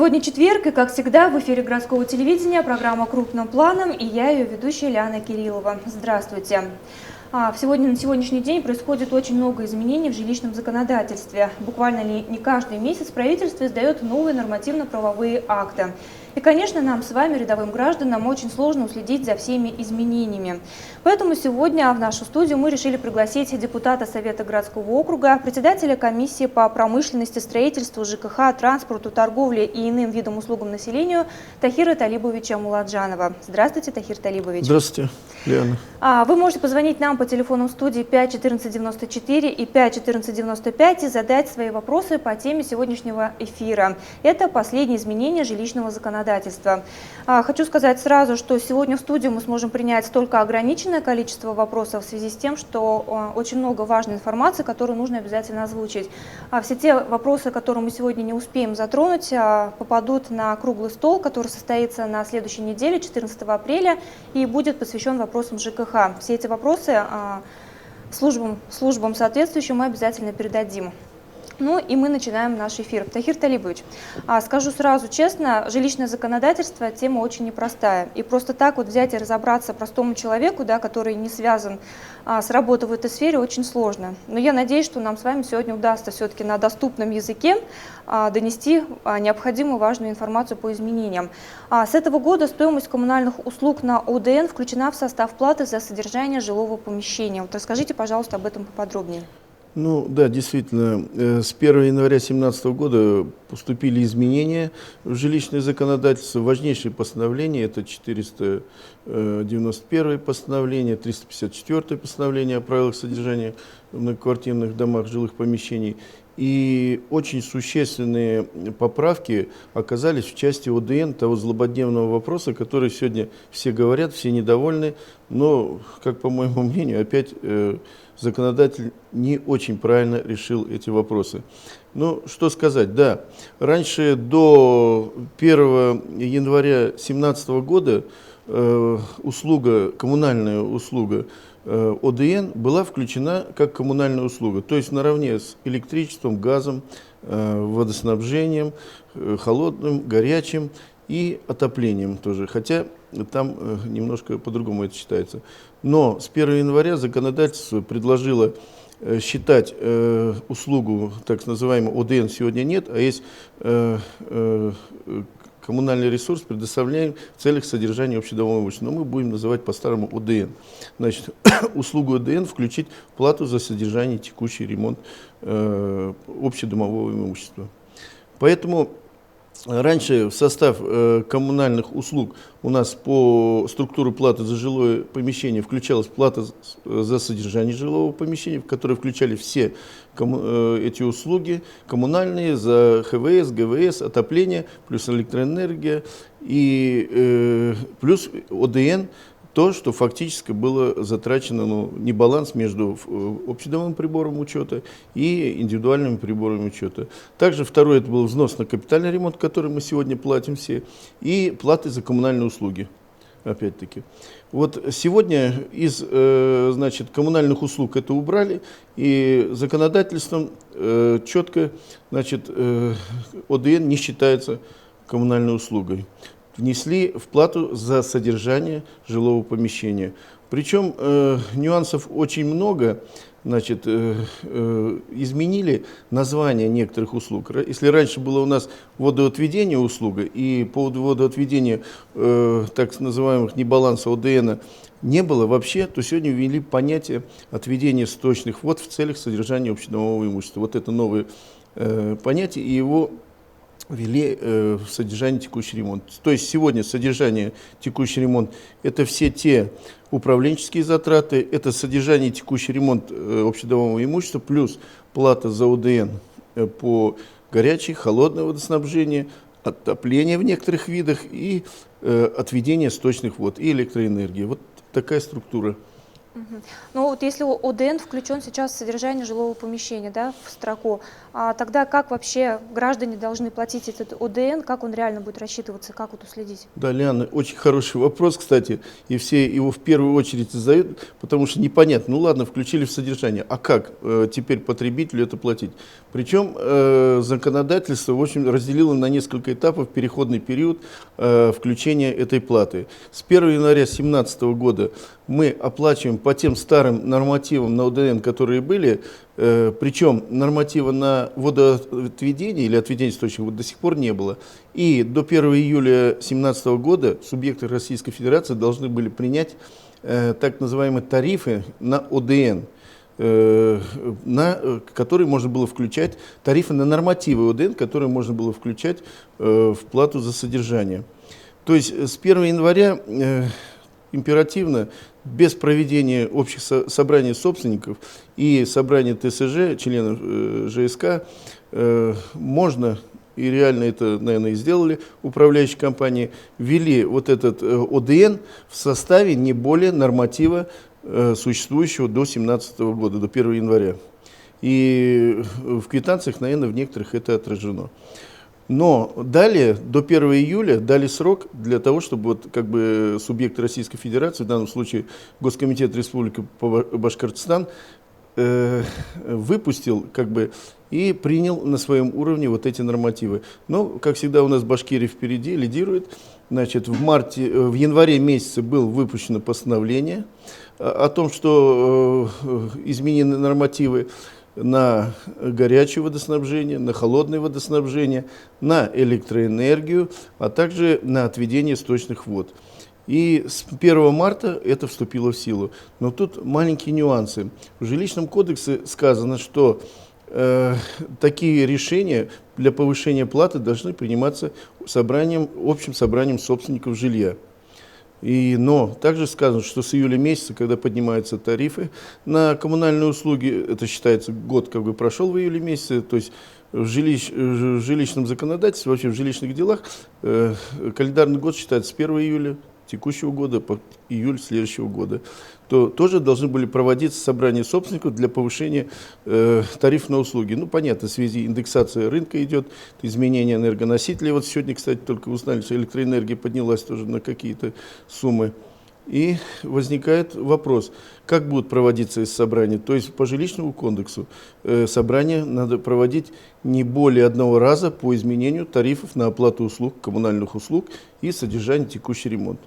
Сегодня четверг, и, как всегда, в эфире городского телевидения программа «Крупным планом», и я, ее ведущая Лиана Кириллова. Здравствуйте. На сегодняшний день происходит очень много изменений в жилищном законодательстве. Буквально не каждый месяц правительство издает новые нормативно-правовые акты. И, конечно, нам с вами, рядовым гражданам, очень сложно уследить за всеми изменениями. Поэтому сегодня в нашу студию мы решили пригласить депутата Совета городского округа, председателя комиссии по промышленности, строительству, ЖКХ, транспорту, торговле и иным видам услугам населению Тахира Талибовича Муладжанова. Здравствуйте, Тахир Талибович. Здравствуйте, Лиана. Вы можете позвонить нам по телефонам студии 5 14 94 и 5 14 95 и задать свои вопросы по теме сегодняшнего эфира. Это последние изменения жилищного законодательства. Хочу сказать сразу, что сегодня в студию мы сможем принять только ограниченное количество вопросов в связи с тем, что очень много важной информации, которую нужно обязательно озвучить. Все те вопросы, которые мы сегодня не успеем затронуть, попадут на круглый стол, который состоится на следующей неделе, 14 апреля, и будет посвящен вопросам ЖКХ. Все эти вопросы службам соответствующим мы обязательно передадим. Ну и мы начинаем наш эфир. Тахир Талибович, скажу сразу честно, жилищное законодательство – тема очень непростая. И просто так вот взять и разобраться простому человеку, который не связан с работой в этой сфере, очень сложно. Но я надеюсь, что нам с вами сегодня удастся все-таки на доступном языке донести необходимую важную информацию по изменениям. С этого года стоимость коммунальных услуг на ОДН включена в состав платы за содержание жилого помещения. Вот расскажите, пожалуйста, об этом поподробнее. Ну да, действительно, с 1 января 2017 года поступили изменения в жилищное законодательство. Важнейшие постановления – это 491 постановление, 354 постановление о правилах содержания в многоквартирных домах, жилых помещений. И очень существенные поправки оказались в части ОДН, того злободневного вопроса, который сегодня все говорят, все недовольны, но, как по моему мнению, опять законодатель не очень правильно решил эти вопросы. Ну, что сказать, да, раньше до 1 января 2017 года коммунальная услуга ОДН была включена как коммунальная услуга, то есть наравне с электричеством, газом, водоснабжением, холодным, горячим и отоплением тоже, хотя там немножко по-другому это считается. Но с 1 января законодательство предложило считать услугу, так называемую ОДН сегодня нет, а есть коммунальный ресурс, предоставляем в целях содержания общедомового имущества. Но мы будем называть по-старому ОДН. Значит, услугу ОДН включить в плату за содержание, текущий ремонт общедомового имущества. Поэтому раньше в состав коммунальных услуг у нас по структуре платы за жилое помещение включалась плата за содержание жилого помещения, в которой включали все эти услуги коммунальные за ХВС, ГВС, отопление, плюс электроэнергия и плюс ОДН. То, что фактически было затрачено, небаланс между общедомовым прибором учета и индивидуальными приборами учета. Также второй это был взнос на капитальный ремонт, который мы сегодня платим все, и платы за коммунальные услуги. Опять-таки. Вот сегодня из коммунальных услуг это убрали, и законодательством четко ОДН не считается коммунальной услугой. Внесли в плату за содержание жилого помещения. Причем нюансов очень много. Изменили название некоторых услуг. Если раньше было у нас водоотведение услуга, и по водоотведению так называемых небаланса ОДН не было вообще, то сегодня ввели понятие отведения сточных вод в целях содержания общедомового имущества. Вот это новое понятие, и его ввели в содержание текущий ремонт. То есть сегодня содержание текущий ремонт – это все те управленческие затраты, это содержание текущий ремонт общедомового имущества, плюс плата за ОДН по горячей, холодное водоснабжение, отопление в некоторых видах и отведение сточных вод и электроэнергии. Вот такая структура Мгм. Ну вот если ОДН включен сейчас в содержание жилого помещения, да, в строку, тогда как вообще граждане должны платить этот ОДН, как он реально будет рассчитываться, как вот уследить? Да, Лиана, очень хороший вопрос, кстати, и все его в первую очередь задают, потому что непонятно, ну ладно, включили в содержание, а как теперь потребителю это платить? Причем законодательство, в общем, разделило на несколько этапов переходный период включения этой платы. С 1 января 2017 года мы оплачиваем по тем старым нормативам на ОДН, которые были, причем норматива на водоотведение или отведение источников до сих пор не было. И до 1 июля 2017 года субъекты Российской Федерации должны были принять так называемые тарифы на ОДН, на которые можно было включать, тарифы на нормативы ОДН, которые можно было включать в плату за содержание. То есть с 1 января императивно, без проведения общих собраний собственников и собраний ТСЖ, членов ЖСК, можно, и реально это, наверное, и сделали управляющие компании, ввели вот этот ОДН в составе не более норматива, существующего до 2017 года, до 1 января. И в квитанциях, наверное, в некоторых это отражено. Но далее, до 1 июля, дали срок для того, чтобы вот, как бы, субъекты Российской Федерации, в данном случае Госкомитет Республики Башкортостан, выпустил как бы, и принял на своем уровне вот эти нормативы. Но, как всегда, у нас Башкирия впереди, лидирует. Значит, в январе месяце было выпущено постановление о том, что изменены нормативы на горячее водоснабжение, на холодное водоснабжение, на электроэнергию, а также на отведение сточных вод. И с 1 марта это вступило в силу. Но тут маленькие нюансы. В жилищном кодексе сказано, что такие решения для повышения платы должны приниматься общим собранием собственников жилья. Но также сказано, что с июля месяца, когда поднимаются тарифы на коммунальные услуги, это считается, год как бы прошел в июле месяце, то есть в жилищном законодательстве, вообще в жилищных делах, календарный год считается с 1 июля текущего года по июль следующего года, то тоже должны были проводиться собрания собственников для повышения тарифов на услуги. Ну, понятно, в связи индексация рынка идет, изменение энергоносителей. Вот сегодня, кстати, только узнали, что электроэнергия поднялась тоже на какие-то суммы. И возникает вопрос, как будут проводиться эти собрания. То есть по жилищному кодексу собрания надо проводить не более одного раза по изменению тарифов на оплату услуг, коммунальных услуг и содержание текущий ремонт.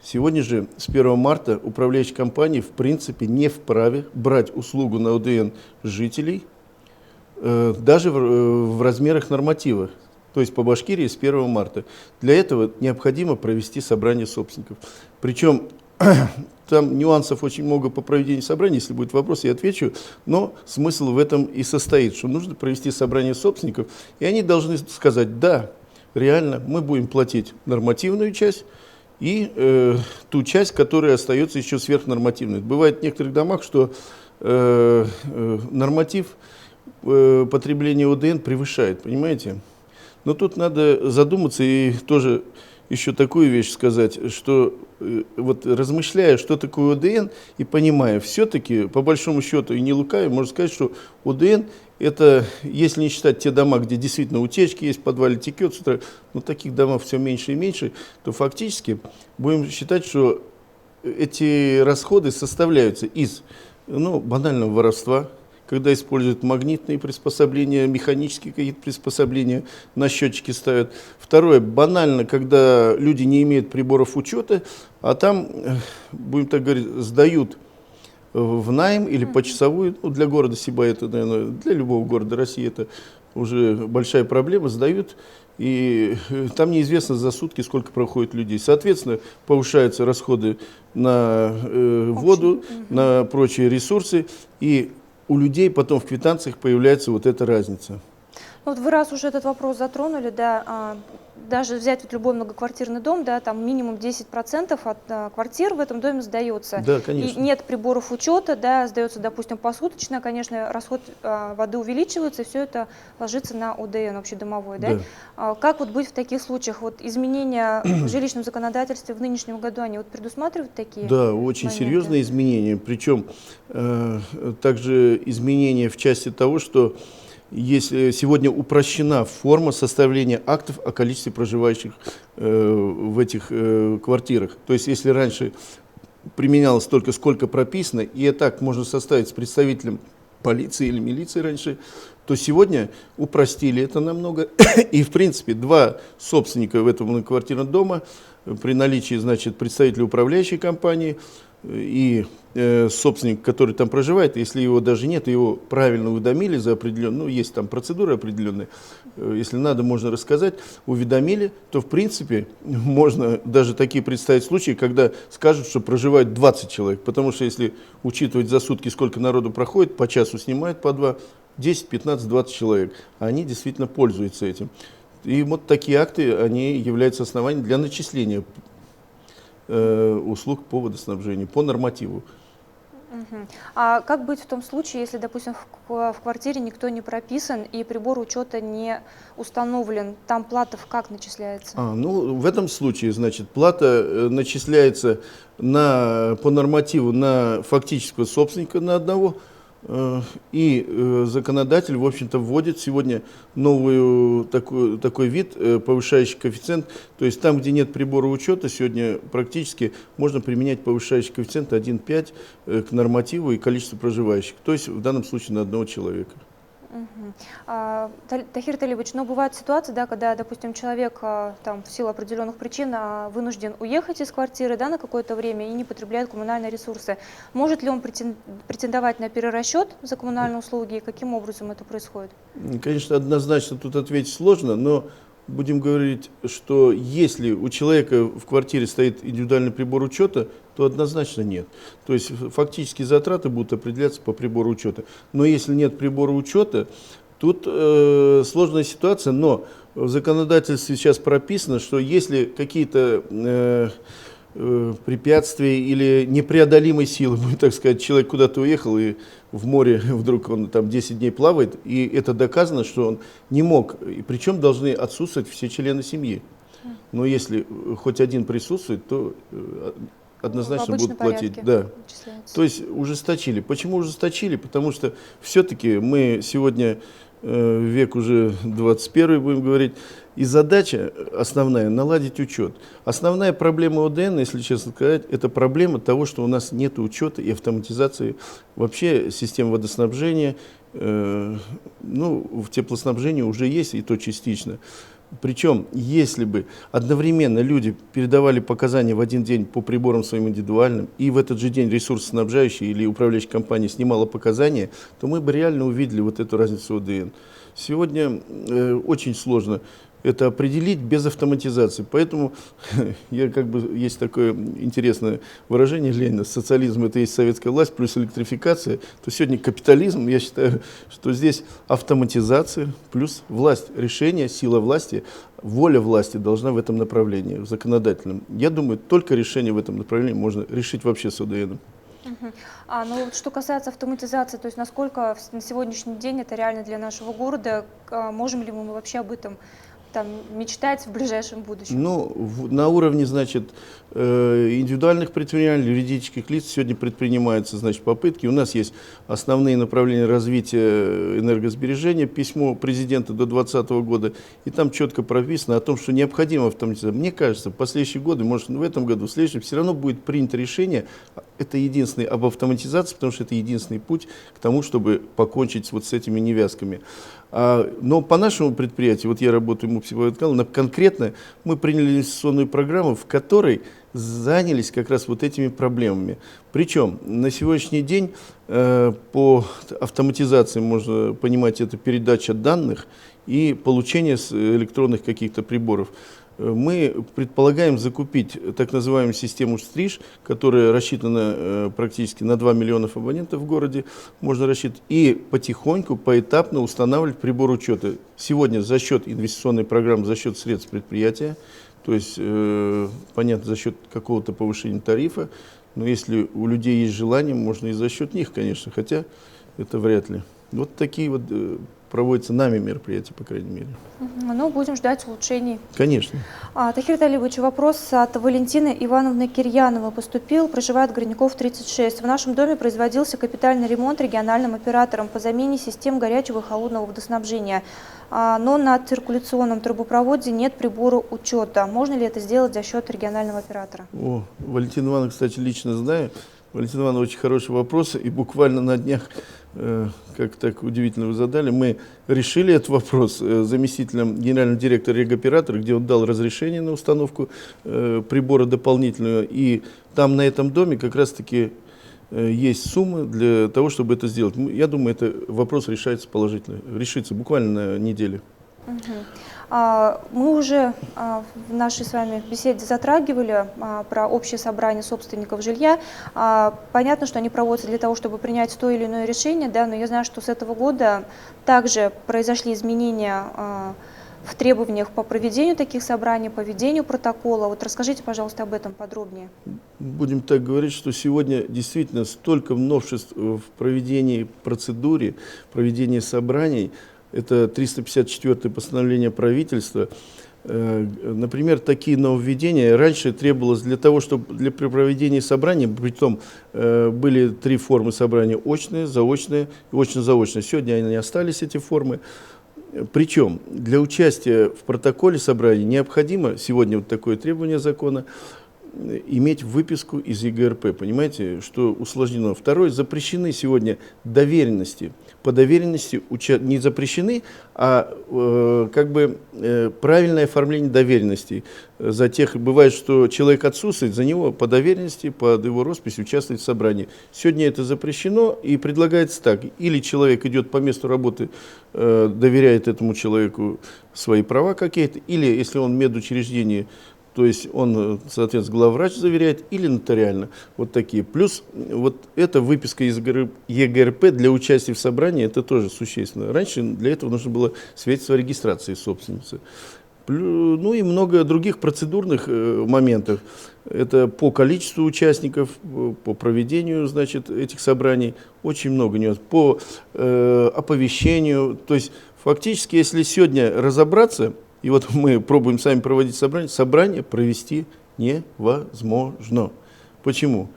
Сегодня же, с 1 марта, управляющие компании в принципе не вправе брать услугу на ОДН жителей даже в размерах норматива. То есть по Башкирии с 1 марта. Для этого необходимо провести собрание собственников. Причем там нюансов очень много по проведению собраний. Если будет вопрос, я отвечу. Но смысл в этом и состоит, что нужно провести собрание собственников. И они должны сказать, да, реально, мы будем платить нормативную часть и ту часть, которая остается еще сверхнормативной. Бывает в некоторых домах, что норматив потребления ОДН превышает, понимаете? Но тут надо задуматься и тоже еще такую вещь сказать, что вот размышляя, что такое ОДН, и понимая, все-таки, по большому счету, и не лукавя, можно сказать, что ОДН это, если не считать те дома, где действительно утечки есть, в подвале текет с утра, но таких домов все меньше и меньше, то фактически будем считать, что эти расходы составляются из банального воровства, когда используют магнитные приспособления, механические какие-то приспособления, на счетчики ставят. Второе, банально, когда люди не имеют приборов учета, а там, будем так говорить, сдают в найм или почасовую, для города Сибай, это, наверное, для любого города России это уже большая проблема, сдают, и там неизвестно за сутки, сколько проходит людей. Соответственно, повышаются расходы на воду, на прочие ресурсы, и у людей потом в квитанциях появляется вот эта разница. Вот вы раз уже этот вопрос затронули, да, даже взять вот любой многоквартирный дом, да, там минимум 10% от квартир в этом доме сдается. Да, И конечно. нет приборов учета, да, сдается, допустим, посуточно, конечно, расход воды увеличивается, и все это ложится на ОДН, общедомовой, да. Как вот быть в таких случаях? Вот изменения в жилищном законодательстве в нынешнем году, они вот предусматривают такие Да, очень моменты? серьезные изменения, причем также изменения в части того, что если сегодня упрощена форма составления актов о количестве проживающих в этих квартирах. То есть если раньше применялось только сколько прописано, и так можно составить с представителем полиции или милиции раньше, то сегодня упростили это намного. И в принципе два собственника в этом многоквартирном дома при наличии, значит, представителя управляющей компании и собственник, который там проживает, если его даже нет, его правильно уведомили за определенную, ну, есть там процедуры определенные, если надо, можно рассказать, уведомили, то, в принципе, можно даже такие представить случаи, когда скажут, что проживает 20 человек, потому что если учитывать за сутки, сколько народу проходит, по часу снимают по 2, 10, 15, 20 человек, они действительно пользуются этим. И вот такие акты, они являются основанием для начисления услуг по водоснабжению, по нормативу. А как быть в том случае, если, допустим, в квартире никто не прописан и прибор учета не установлен? Там плата как начисляется? Ну, в этом случае, значит, плата начисляется по нормативу на фактического собственника на одного. И законодатель, в общем-то, вводит сегодня новый такой вид, повышающий коэффициент. То есть там, где нет прибора учета, сегодня практически можно применять повышающий коэффициент 1,5 к нормативу и количеству проживающих. То есть в данном случае на одного человека. Тахир Талибович, но бывают ситуации, да, когда, допустим, человек там, в силу определенных причин вынужден уехать из квартиры, да, на какое-то время и не потребляет коммунальные ресурсы. Может ли он претендовать на перерасчет за коммунальные услуги и каким образом это происходит? Конечно, однозначно тут ответить сложно, но будем говорить, что если у человека в квартире стоит индивидуальный прибор учета, то однозначно нет. То есть фактически затраты будут определяться по прибору учета. Но если нет прибора учета, тут сложная ситуация, но в законодательстве сейчас прописано, что если какие-то препятствия или непреодолимой силы, будем так сказать, человек куда-то уехал и в море вдруг он там 10 дней плавает, и это доказано, что он не мог, и причем должны отсутствовать все члены семьи. Но если хоть один присутствует, то однозначно будут платить. Да. То есть ужесточили. Почему ужесточили? Потому что все-таки мы сегодня, век уже 21, будем говорить, и задача основная – наладить учет. Основная проблема ОДН, если честно сказать, это проблема того, что у нас нет учета и автоматизации вообще систем водоснабжения. Ну, в теплоснабжении уже есть, и то частично. Причем, если бы одновременно люди передавали показания в один день по приборам своим индивидуальным, и в этот же день ресурсоснабжающая или управляющая компания снимала показания, то мы бы реально увидели вот эту разницу ОДН. Сегодня очень сложно это определить без автоматизации. Поэтому есть такое интересное выражение Ленина: социализм — это есть советская власть плюс электрификация. То сегодня капитализм, я считаю, что здесь автоматизация плюс власть, решение, сила власти, воля власти должна в этом направлении, в законодательном. Я думаю, только решение в этом направлении можно решить вообще с ОДН. Ну вот что касается автоматизации, то есть насколько на сегодняшний день это реально для нашего города, можем ли мы вообще об этом мечтать в ближайшем будущем? Ну, на уровне, значит, индивидуальных предпринимателей, юридических лиц сегодня предпринимаются, значит, попытки. У нас есть основные направления развития энергосбережения, письмо президента до 2020 года, и там четко прописано о том, что необходимо автоматизация. Мне кажется, в последующие годы, может, в этом году, в следующем, все равно будет принято решение, это единственный, об автоматизации, потому что это единственный путь к тому, чтобы покончить вот с этими невязками. Но по нашему предприятию, вот я работаю в МУП, конкретно мы приняли инвестиционную программу, в которой занялись как раз вот этими проблемами. Причем на сегодняшний день по автоматизации можно понимать, это передача данных и получение электронных каких-то приборов. мы предполагаем закупить так называемую систему «Стриж», которая рассчитана практически на 2 миллионов абонентов в городе, можно рассчитать, и потихоньку, поэтапно устанавливать прибор учета. Сегодня за счет инвестиционной программы, за счет средств предприятия, то есть, понятно, за счет какого-то повышения тарифа, но если у людей есть желание, можно и за счет них, конечно, хотя это вряд ли. Вот такие вот проводятся нами мероприятия, по крайней мере. Ну, будем ждать улучшений. Конечно. Тахир Талибович, вопрос от Валентины Ивановны Кирьяновой поступил. Проживает Горняков, 36. В нашем доме производился капитальный ремонт региональным оператором по замене систем горячего и холодного водоснабжения. Но на циркуляционном трубопроводе нет прибора учета. Можно ли это сделать за счет регионального оператора? Валентина Ивановна, кстати, лично знаю. Валентина Ивановна, очень хороший вопрос. И буквально на днях, как так удивительно вы задали, мы решили этот вопрос с заместителем генерального директора регоператора, где он дал разрешение на установку прибора дополнительного. И там на этом доме как раз-таки есть суммы для того, чтобы это сделать. Я думаю, этот вопрос решается положительно. Решится буквально на неделе. Мы уже в нашей с вами беседе затрагивали про общее собрание собственников жилья. Понятно, что они проводятся для того, чтобы принять то или иное решение, да, но я знаю, что с этого года также произошли изменения в требованиях по проведению таких собраний, по ведению протокола. Вот расскажите, пожалуйста, об этом подробнее. Будем так говорить, что сегодня действительно столько новшеств в проведении процедуры, проведении собраний. Это 354-е постановление правительства. Например, такие нововведения раньше требовалось для того, чтобы для проведения собраний, притом были 3 формы собрания: очные, заочные и очно-заочные. Сегодня они остались, эти формы. Причем для участия в протоколе собрания необходимо, сегодня вот такое требование закона, иметь выписку из ЕГРП. Понимаете, что усложнено. Второе, запрещены сегодня доверенности. По доверенности не запрещены, а правильное оформление доверенностей. Бывает, что человек отсутствует, за него по доверенности, под его роспись участвует в собрании. Сегодня это запрещено и предлагается так. Или человек идет по месту работы, доверяет этому человеку свои права какие-то, или если он в медучреждении, то есть он, соответственно, главврач заверяет, или нотариально. Вот такие. Плюс вот эта выписка из ЕГРП для участия в собрании, это тоже существенно. Раньше для этого нужно было свидетельство о регистрации собственницы. Ну и много других процедурных моментов. Это по количеству участников, по проведению, значит, этих собраний. Очень много нюансов. По оповещению. То есть фактически, если сегодня разобраться, и вот мы пробуем сами проводить собрание провести невозможно. Почему?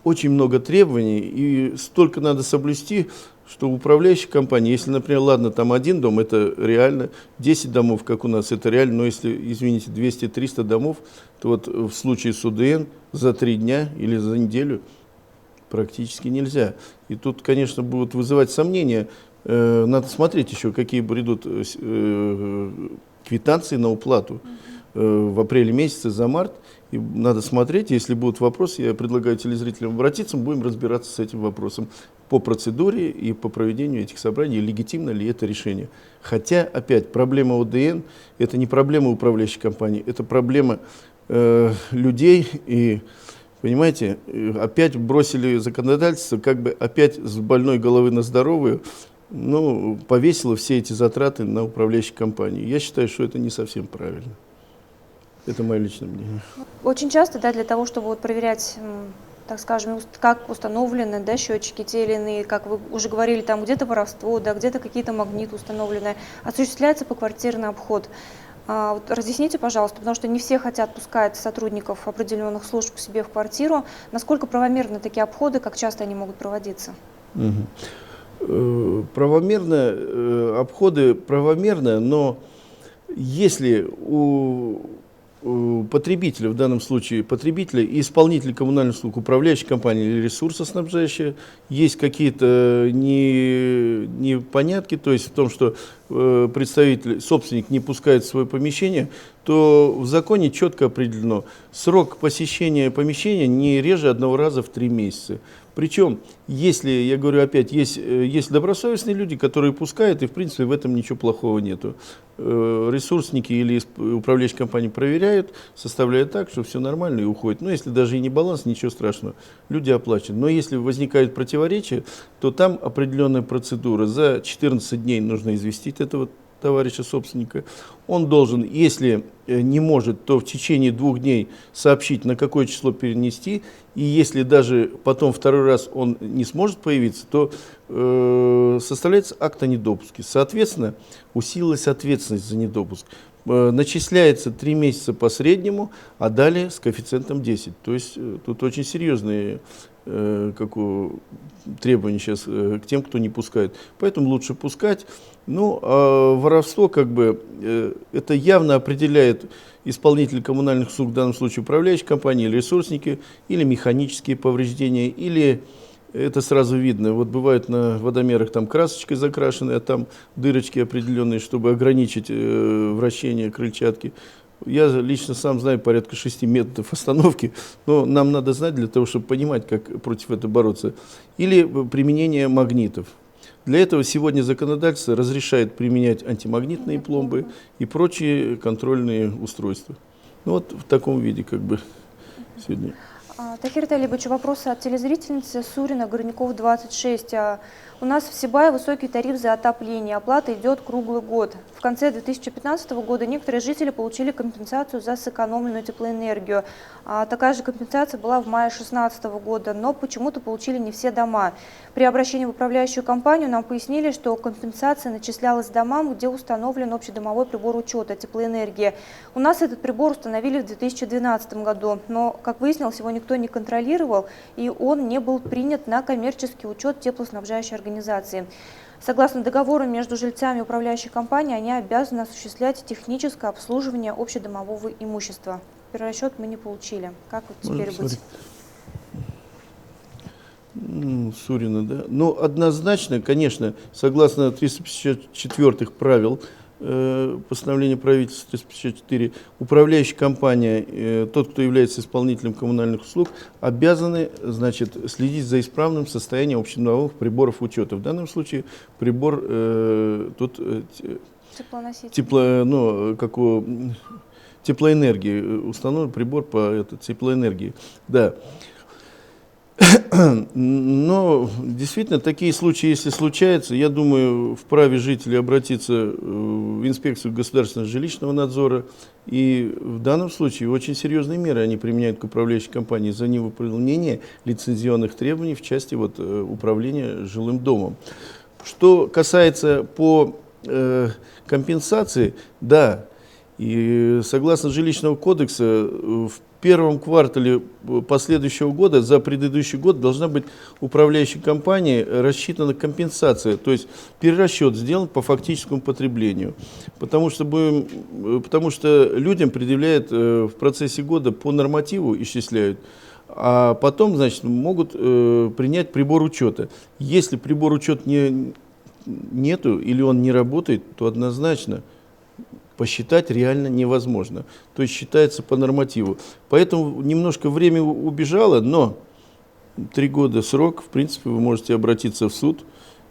Очень много требований, и столько надо соблюсти, что управляющая компания, если, например, ладно, там 1 дом, это реально, 10 домов, как у нас, это реально, но если, извините, 200-300 домов, то вот в случае с УДН за 3 дня или за неделю практически нельзя. И тут, конечно, будут вызывать сомнения. Надо смотреть еще, какие придут квитанции на уплату в апреле месяце за март. И надо смотреть, если будут вопросы, я предлагаю телезрителям обратиться, мы будем разбираться с этим вопросом по процедуре и по проведению этих собраний, легитимно ли это решение. Хотя, опять, проблема ОДН – это не проблема управляющей компании, это проблема людей. И, понимаете, опять бросили законодательство, как бы опять с больной головы на здоровую, ну, повесило все эти затраты на управляющие компании. Я считаю, что это не совсем правильно. Это мое личное мнение. Очень часто, да, для того, чтобы вот проверять, так скажем, как установлены, да, счетчики те или иные, как вы уже говорили, там где-то воровство, да, где-то какие-то магниты установлены, осуществляется поквартирный обход. Вот разъясните, пожалуйста, потому что не все хотят пускать сотрудников определенных служб к себе в квартиру. Насколько правомерны такие обходы, как часто они могут проводиться? Правомерно, обходы правомерно, но если у потребителя, в данном случае потребителя и исполнителя коммунальных услуг, управляющей компании или ресурсоснабжающая, есть какие-то непонятки, то есть в том, что представитель, собственник не пускает в свое помещение, то в законе четко определено: срок посещения помещения не реже 1 раза в 3 месяца. Причем, если, я говорю опять, есть добросовестные люди, которые пускают, и в принципе в этом ничего плохого нету. Ресурсники или управляющие компании проверяют, составляют так, что все нормально и уходит. Но если даже и не баланс, ничего страшного, люди оплачивают. Но если возникают противоречия, то там определенная процедура. За 14 дней нужно известить этого товарища собственника. Он должен, если не может, то в течение 2 дней сообщить, на какое число перенести. И если даже потом второй раз он не сможет появиться, то составляется акт о недопуске. Соответственно, усилилась ответственность за недопуск. Начисляется 3 месяца по среднему, а далее с коэффициентом 10. То есть тут очень серьезные требования сейчас к тем, кто не пускает. Поэтому лучше пускать. Ну, а воровство, это явно определяет исполнитель коммунальных услуг, в данном случае управляющие компании, или ресурсники, или механические повреждения, или это сразу видно. Вот бывает на водомерах там красочкой закрашены, а там дырочки определенные, чтобы ограничить вращение крыльчатки. Я лично сам знаю порядка 6 методов остановки, но нам надо знать для того, чтобы понимать, как против этого бороться. Или применение магнитов. Для этого сегодня законодательство разрешает применять антимагнитные пломбы и прочие контрольные устройства. Ну, вот в таком виде сегодня. Тахир Талибович, вопросы от телезрительницы Сурина, Горняков, 26. У нас в Сибае высокий тариф за отопление, оплата идет круглый год. В конце 2015 года некоторые жители получили компенсацию за сэкономленную теплоэнергию. Такая же компенсация была в мае 2016 года, но почему-то получили не все дома. При обращении в управляющую компанию нам пояснили, что компенсация начислялась домам, где установлен общедомовой прибор учета теплоэнергии. У нас этот прибор установили в 2012 году, но, как выяснилось, его никто не контролировал, и он не был принят на коммерческий учет теплоснабжающей организации. Согласно договору между жильцами и управляющей компанией, они обязаны осуществлять техническое обслуживание общедомового имущества. Перерасчет мы не получили. Как вот теперь быть? Сурина, да? Ну, однозначно, конечно, согласно 354 правил постановления правительства 354, управляющая компания, тот, кто является исполнителем коммунальных услуг, обязаны, значит, следить за исправным состоянием общедомовых приборов учета. В данном случае прибор теплоэнергии, установлен прибор по теплоэнергии. Да. Но действительно такие случаи, если случаются, я думаю, вправе жители обратиться в инспекцию государственного жилищного надзора. И в данном случае очень серьезные меры они применяют к управляющей компании за невыполнение лицензионных требований в части управления жилым домом. Что касается по компенсации, да, и согласно жилищного кодекса в первом квартале последующего года за предыдущий год должна быть управляющей компанией рассчитана компенсация, то есть перерасчет сделан по фактическому потреблению, потому что людям предъявляют в процессе года по нормативу, исчисляют, а потом, значит, могут принять прибор учета. Если прибор учета нету или он не работает, то однозначно посчитать реально невозможно. То есть считается по нормативу. Поэтому немножко время убежало, но 3 года срок, в принципе, вы можете обратиться в суд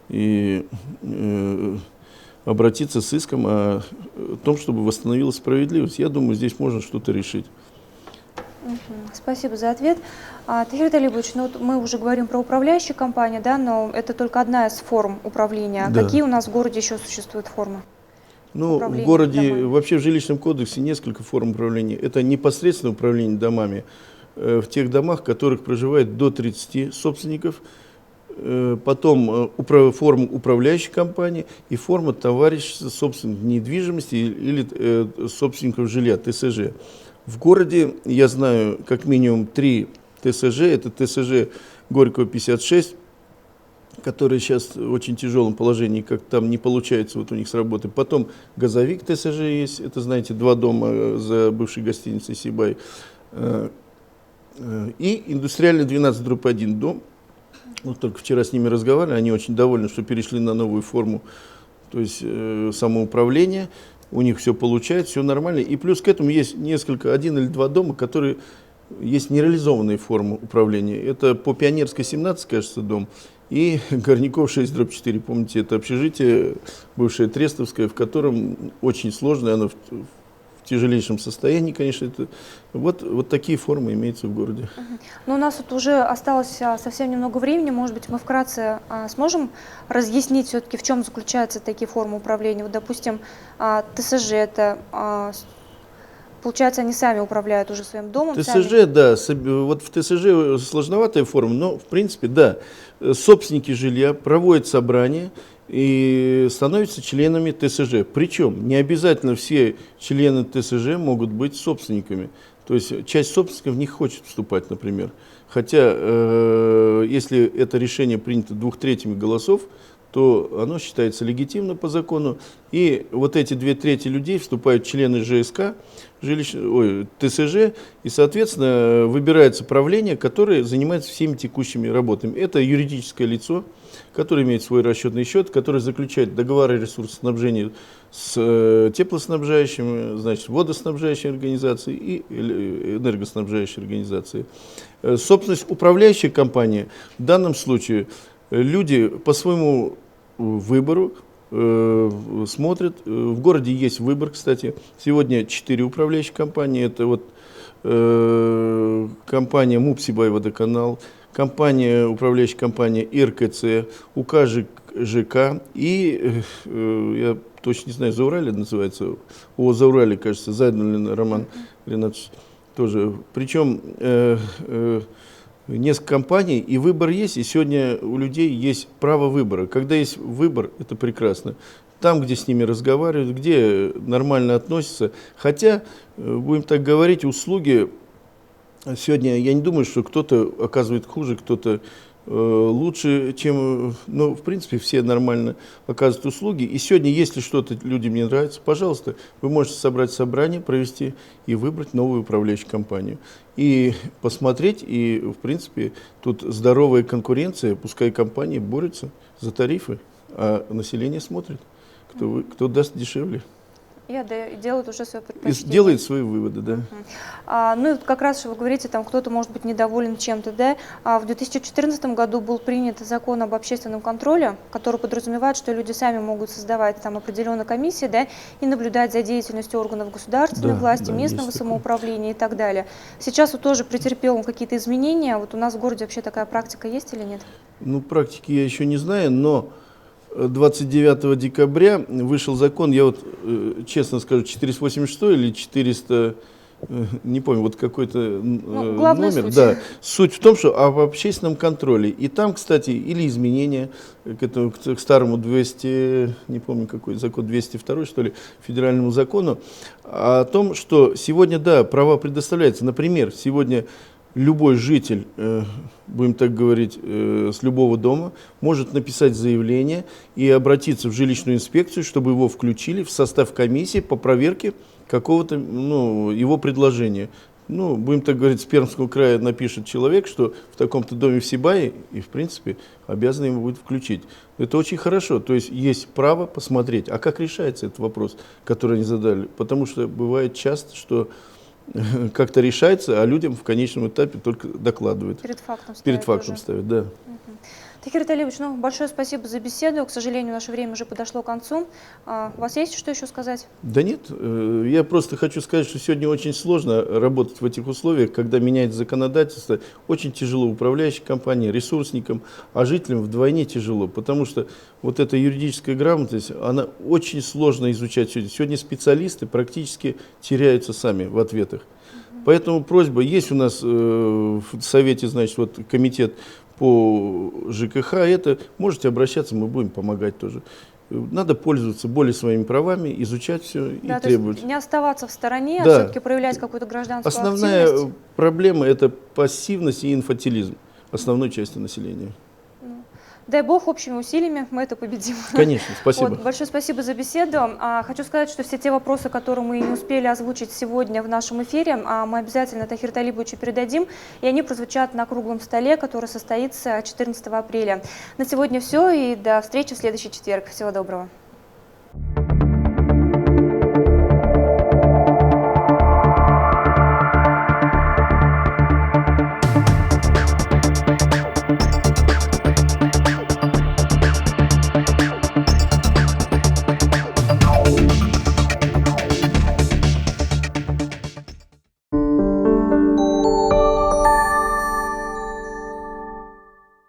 и обратиться с иском о том, чтобы восстановилась справедливость. Я думаю, здесь можно что-то решить. Спасибо за ответ. Тахир Талибович, ну, мы уже говорим про управляющие компании, да, но это только одна из форм управления. Да. Какие у нас в городе еще существуют формы? Ну, в городе, вообще в жилищном кодексе несколько форм управления. Это непосредственно управление домами в тех домах, в которых проживает до 30 собственников. Потом форма управляющей компании и форма товарищества собственников недвижимости или собственников жилья, ТСЖ. В городе я знаю как минимум 3 ТСЖ. Это ТСЖ Горького 56, которые сейчас в очень тяжелом положении, как там не получается вот у них с работы. Потом газовик ТСЖ есть, это, знаете, 2 дома за бывшей гостиницей Сибай. И индустриальный 12/1 дом. Вот только вчера с ними разговаривали, они очень довольны, что перешли на новую форму, то есть самоуправления. У них все получается, все нормально. И плюс к этому есть 1 или 2 дома, которые есть нереализованные формы управления. Это по Пионерской 17, кажется, дом, и Горняков 6/4. Помните, это общежитие, бывшее Трестовское, в котором очень сложно, оно в тяжелейшем состоянии, конечно. Вот такие формы имеются в городе. Но у нас тут уже осталось совсем немного времени. Может быть, мы вкратце сможем разъяснить все-таки, в чем заключаются такие формы управления. Вот, допустим, ТСЖ, это, получается, они сами управляют уже своим домом. ТСЖ, да, вот в ТСЖ сложноватая форма, но в принципе, да, собственники жилья проводят собрания и становятся членами ТСЖ. Причем не обязательно все члены ТСЖ могут быть собственниками. То есть часть собственников не хочет вступать, например. Хотя, если это решение принято 2/3 голосов, то оно считается легитимно по закону. И вот эти 2/3 людей вступают в члены ЖСК, ТСЖ, и, соответственно, выбирается правление, которое занимается всеми текущими работами. Это юридическое лицо, которое имеет свой расчетный счет, которое заключает договоры ресурсоснабжения с теплоснабжающими, значит, водоснабжающей организацией и энергоснабжающей организацией. Собственность управляющей компании, в данном случае люди по своему выбору смотрят. В городе есть выбор, кстати. Сегодня 4 управляющие компании. Это вот компания МУП-Сибай-Водоканал, управляющая компания ИРКЦ, УК ЖК и, я точно не знаю, Заурали называется, Заурали, кажется, Зайдуллин Роман Ринатович тоже. Причем несколько компаний, и выбор есть, и сегодня у людей есть право выбора. Когда есть выбор, это прекрасно. Там, где с ними разговаривают, где нормально относятся. Хотя, будем так говорить, услуги сегодня, я не думаю, что кто-то оказывает хуже, кто-то лучше, чем, ну, в принципе, все нормально оказывают услуги. И сегодня, если что-то людям не нравится, пожалуйста, вы можете собрать собрание, провести и выбрать новую управляющую компанию. И посмотреть, и, в принципе, тут здоровая конкуренция, пускай компании борются за тарифы, а население смотрит, кто даст дешевле. И делают уже свое предпочтение. И делает свои выводы, да. Ну и как раз вы говорите, там кто-то может быть недоволен чем-то, да. В 2014 году был принят закон об общественном контроле, который подразумевает, что люди сами могут создавать там определенные комиссии, да, и наблюдать за деятельностью органов государственной власти, местного самоуправления и так далее. Сейчас вот тоже претерпел какие-то изменения. Вот у нас в городе вообще такая практика есть или нет? Ну, практики я еще не знаю, но 29 декабря вышел закон, я вот честно скажу, 486 или 400, не помню, вот какой-то номер. Суть. Да. Суть в том, что об общественном контроле. И там, кстати, или изменения к старому 200, не помню какой закон, 202, что ли, федеральному закону, о том, что сегодня, да, права предоставляются. Например, сегодня любой житель, будем так говорить, с любого дома может написать заявление и обратиться в жилищную инспекцию, чтобы его включили в состав комиссии по проверке какого-то, ну, его предложения. Ну, будем так говорить, с Пермского края напишет человек, что в таком-то доме в Сибае, и, в принципе, обязаны его будет включить. Это очень хорошо, то есть есть право посмотреть, а как решается этот вопрос, который они задали. Потому что бывает часто, что как-то решается, а людям в конечном этапе только докладывают. Перед фактом ставят. Перед фактом ставят, да. Тахир Витальевич, ну, большое спасибо за беседу. К сожалению, наше время уже подошло к концу. У вас есть что еще сказать? Да нет, я просто хочу сказать, что сегодня очень сложно работать в этих условиях, когда меняется законодательство. Очень тяжело управляющей компании, ресурсникам, а жителям вдвойне тяжело, потому что вот эта юридическая грамотность, она очень сложно изучать сегодня. Сегодня специалисты практически теряются сами в ответах. Поэтому просьба, есть у нас в Совете, значит, вот комитет по ЖКХ, это можете обращаться, мы будем помогать тоже. Надо пользоваться более своими правами, изучать все и требовать. Не оставаться в стороне, да. А все-таки проявлять какую-то гражданскую Основная активность. Проблема – это пассивность и инфантилизм основной части населения. Дай бог, общими усилиями мы это победим. Конечно, спасибо. Вот, большое спасибо за беседу. Хочу сказать, что все те вопросы, которые мы не успели озвучить сегодня в нашем эфире, мы обязательно Тахиру Талибовичу передадим, и они прозвучат на круглом столе, который состоится 14 апреля. На сегодня все, и до встречи в следующий четверг. Всего доброго.